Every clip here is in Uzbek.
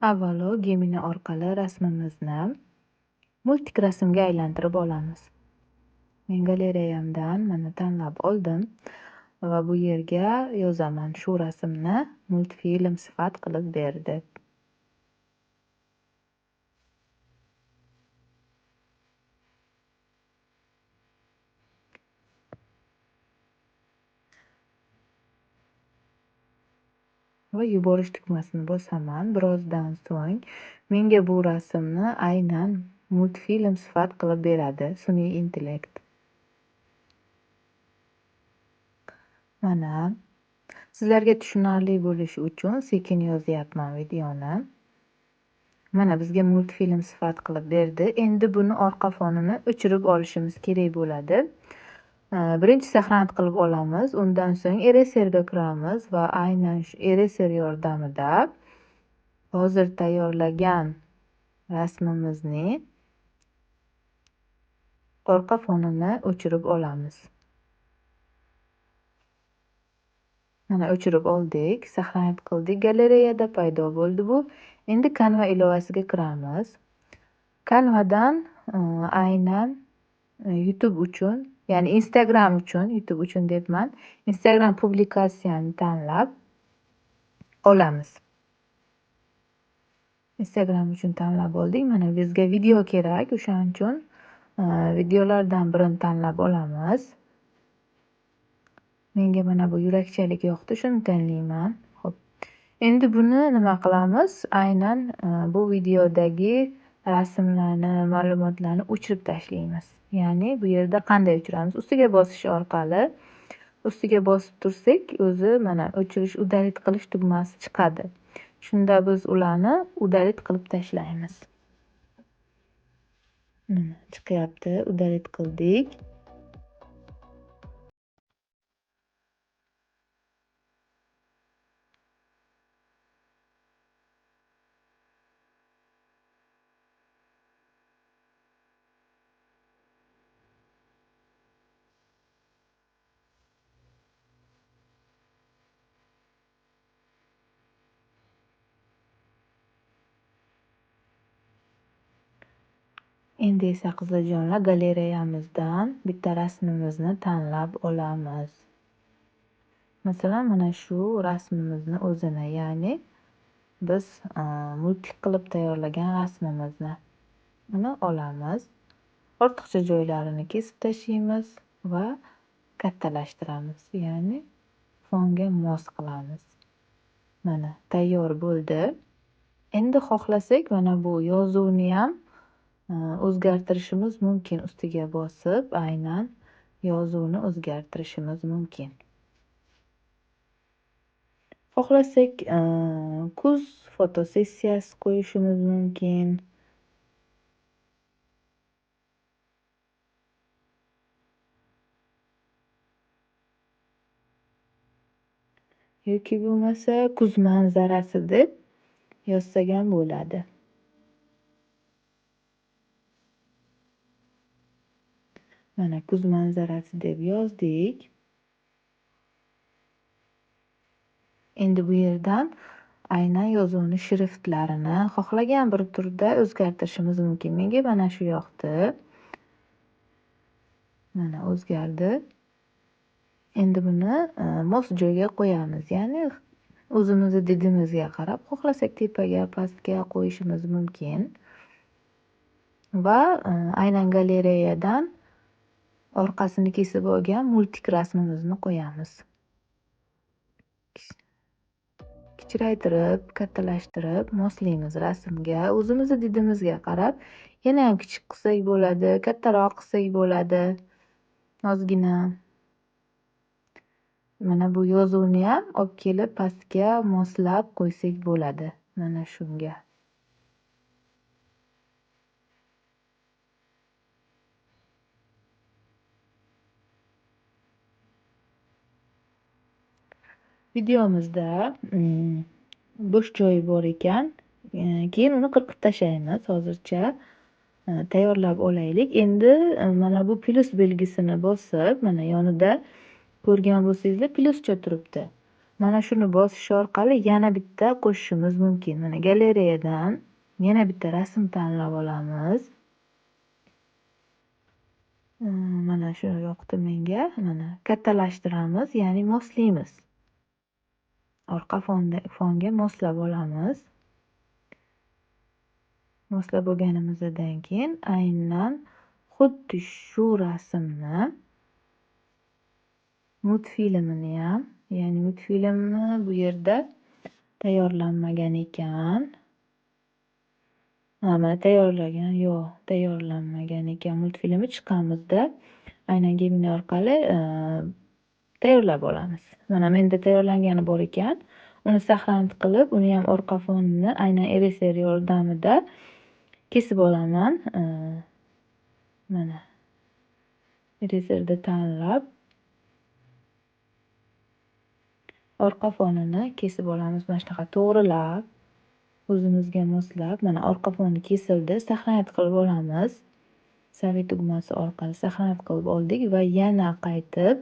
Avvalo Gemini orqali rasmimizni multik rasmga aylantirib olamiz. Men galereyamdan mana tanlab oldim va bu yerga yozaman shu rasmni multfilm sifat qilib ber deb. Va yuborish tugmasini bosaman. Birozdan so'ng menga bu rasmni aynan multfilm sifat qilib beradi sun'iy intellekt. Mana sizlarga tushunarli bo'lishi uchun sekin yozyapman videoni. Mana bizga multfilm sifat qilib berdi. Endi buni orqa fonini o'chirib olishimiz kerak bo'ladi. Birinchi sahrand qilib olamiz. Undan so'ng eraserga kiramiz va aynan shu eraser yordamida hozir tayyorlagan rasmimizni orqa fonini o'chirib olamiz. Mana o'chirib oldik, sahrand qildik. Galereyada paydo bo'ldi bu. Endi Canva ilovasiga kiramiz. Canvadan aynan YouTube uchun, ya'ni Instagram uchun, YouTube uchun debman, Instagram publikatsiyani tanlab olamiz. Instagram uchun tanlab oldik. Mana bizga video kerak, o'shaning uchun videolardan birini tanlab olamiz. Menga mana bu yurakchalik yoqdi, shuni tanlayman. Xo'p. Endi buni nima qilamiz? Aynan bu videodagi rasmlarni, ma'lumotlarni o'chirib tashlaymiz. Ya'ni bu yerda qanday o'chiramiz? Ustiga bosish orqali, ustiga bosib tursak, o'zi mana o'chirish, udalit qilish tugmasi chiqadi. Shunda biz ularni udalit qilib tashlaymiz. Mana chiqyapti, udalit qildik. Endi esa qiziljonlar galereyamizdan bitta rasmimizni tanlab olamiz. Masalan, mana shu rasmimizni o'zini, ya'ni biz multik qilib tayyorlagan rasmimizni uni olamiz. Ortiqcha joylarini kesib tashlaymiz va kattalashtiramiz, ya'ni fonga mos qilamiz. Mana tayyor bo'ldi. Endi xohlasak mana bu yozuvni ham o'zgartirishimiz mumkin. Ustiga bosib aynan yozuvni o'zgartirishimiz mumkin. Xohlasak kuz fotosessiyasi qo'yishimiz mumkin. Yoki bo'lmasa kuz manzarasi deb yozsak ham bo'ladi. Mana kuz manzarasi deb yozdik. Endi bu yerdan aynan yozuvni shriftlarini xohlagan bir turda o'zgartirishimiz mumkin. Menga mana shu yoqdi. Mana o'zgardi. Endi buni mos joyga qo'yamiz. Ya'ni o'zimizni didimizga qarab, xohlasak tepaga, pastga qo'yishimiz mumkin. Va aynan galereyadan orqasini kesib olgan multik rasmimizni qo'yamiz. Kichraytirib, kattalashtirib moslaymiz rasmga. O'zimizni didimizga qarab, yana ham kichik qilsak bo'ladi, kattaroq qilsak bo'ladi. Ozgina. Mana bu yozuvni ham olib kelib pastga moslab qo'ysak bo'ladi. Mana shunga. Videomizda bo'sh joyi bor ekan. Keyin uni qirqib tashlaymiz. Hozircha tayyorlab olaylik. Endi mana bu plus belgisini bosib, mana yonida ko'rgan bo'lsangizlar pluscha turibdi. Mana shuni bosish orqali yana bitta qo'shishimiz mumkin. Mana galereyadan yana bitta rasm tanlab olamiz. Mana shu yoqdi menga. Mana kattalashtiramiz, ya'ni moslaymiz. Orqa fonga moslab olamiz. Moslab bo'lganimizdan keyin aynan xuddi shu rasmni multfilmini ham, ya'ni multfilmni bu yerda tayyorlanmagan ekan. Mana tayyorlanmagan ekan. Multfilmi chiqqanimizda aynan Gemini orqali tayyorlab olamiz. Mana menda tayyorlangani bor ekan. Uni saqlanib qilib, uni ham orqa fonini aynan eraser yordamida kesib olaman. Mana eraserda tanlab orqa fonini kesib olamiz. Mana shunaqa to'g'rilab, o'zimizga moslab, mana orqa foni kesildi. Saqlanib qilib olamiz. Savi tugmasi orqali saqlanib qilib oldik va yana qaytib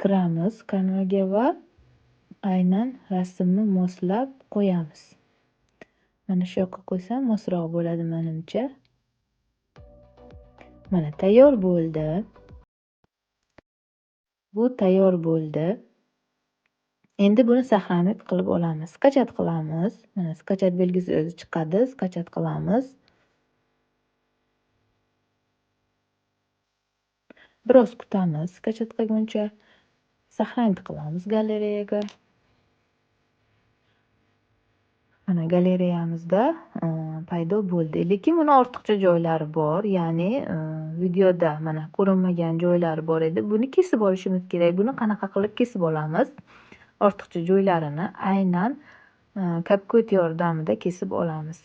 kiramiz kanvaga va aynan rasmni moslab qo'yamiz. Mana shu yoqqa qo'ysam mosroq bo'ladi menimcha. Mana tayyor bo'ldi. Bu tayyor bo'ldi. Endi buni saqlanib qilib olamiz. Skachat qilamiz. Mana skachat belgisi o'zi chiqadi. Skachat qilamiz. Biroz kutamiz. Skachat qilguncha saqlanib qilamiz galereyaga. Mana galereyamizda paydo bo'ldi. Lekin buni ortiqcha joylari bor. Ya'ni videoda mana ko'rinmagan joylari bor edi. Buni kesib olishimiz kerak. Buni qanaqa qilib kesib olamiz? Ortiqcha joylarini aynan CapCut yordamida kesib olamiz.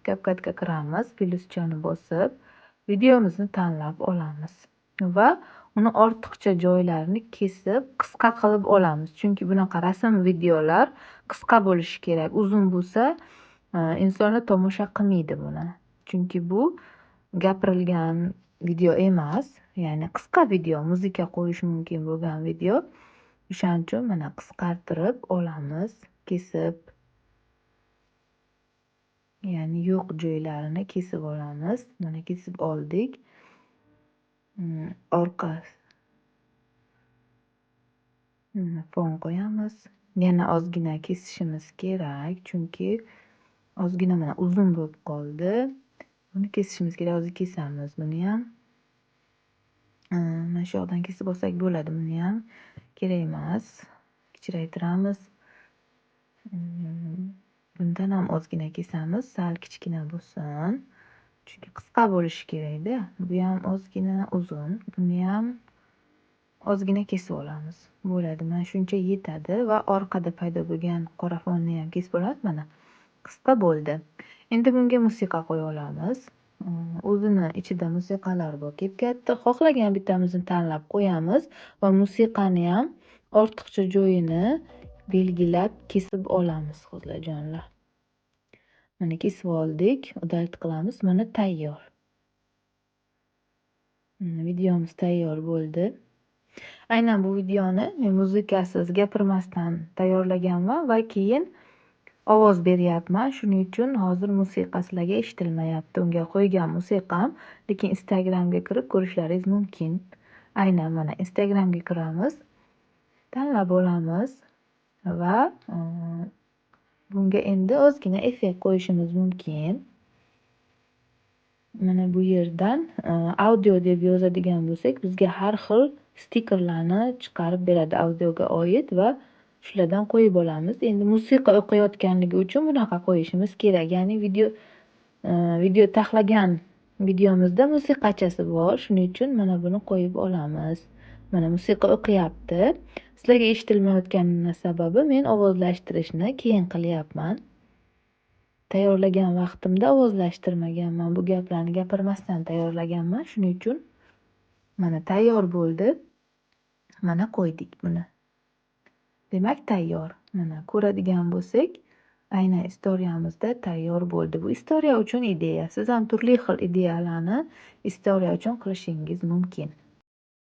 CapCutga kiramiz, plyuschani bosib, videomizni tanlab olamiz va uni ortiqcha joylarini kesib qisqa qilib olamiz. Chunki bunaqa rasm videolar qisqa bo'lishi kerak. Uzun bo'lsa, insonlar tomosha qilmaydi buni. Chunki bu gapirilgan video emas, ya'ni qisqa video, muzika qo'yish mumkin bo'lgan video. O'shaning uchun mana qisqartirib olamiz, kesib. Ya'ni yo'q joylarini kesib olamiz. Mana kesib oldik. Orqa fon qo'yamiz. Yana ozgina kesishimiz kerak, chunki ozgina mana uzun bo'lib qoldi. Buni kesishimiz kerak. Hozir kesamiz buni ham. Mana shu yoqdan kesib olsak bo'ladi. Buni ham kerak emas. Kichraytiramiz. Bundan ham ozgina kesamiz, sal kichkina bo'lsin. Chunki qisqa bo'lishi kerak-da. Bu ham ozgina uzun. Buni ham ozgina kesib olamiz. Bo'ladi. Mana shuncha yetadi va orqada paydo bo'lgan qora fonni ham kesib olamiz. Mana qisqa bo'ldi. Endi bunga musiqa qo'ya olamiz. O'zini ichida musiqalar bor. Kep-katta xohlagan bittamizni tanlab qo'yamiz va musiqani ham ortiqcha joyini belgilab kesib olamiz, qizlarjonlar. Mana kesib oldik, udalt qilamiz. Mana tayyor. Videomiz tayyor bo'ldi. Aynan bu videoni men muzikasiz, gapirmasdan tayyorlaganman va keyin ovoz beryapman. Shuning uchun hozir musiqa sizlarga eshitilmayapti. Unga qo'ygan musiqam, lekin Instagramga kirib ko'rishlaringiz mumkin. Aynan mana Instagramga kiramiz. Tanlab olamiz va bunga endi ozgina effekt qo'yishimiz mumkin. Mana bu yerdan audio deb yozadigan bo'lsak, bizga har xil stikerlarni chiqarib beradi audioga oid va shulardan qo'yib olamiz. Endi musiqa o'qiyotganligi uchun bunaqa qo'yishimiz kerak. Ya'ni video taxlagan videomizda musiqachasi bor. Shuning uchun mana buni qo'yib olamiz. Mana musiqa o'qiyapti. Sizlarga eshitilmayotgani sababi men ovozlashtirishni keyin qilyapman. Tayyorlagan vaqtimda ovozlashtirmaganman. Bu gaplarni gapirmasdan tayyorlaganman. Shuning uchun mana tayyor bo'ldi. Mana qo'ydik buni. Demak, tayyor. Mana ko'radigan bo'lsak, aynan istoriyamizda tayyor bo'ldi. Bu istoriya uchun ideya. Siz ham turli xil ideyalarni istoriya uchun qilishingiz mumkin.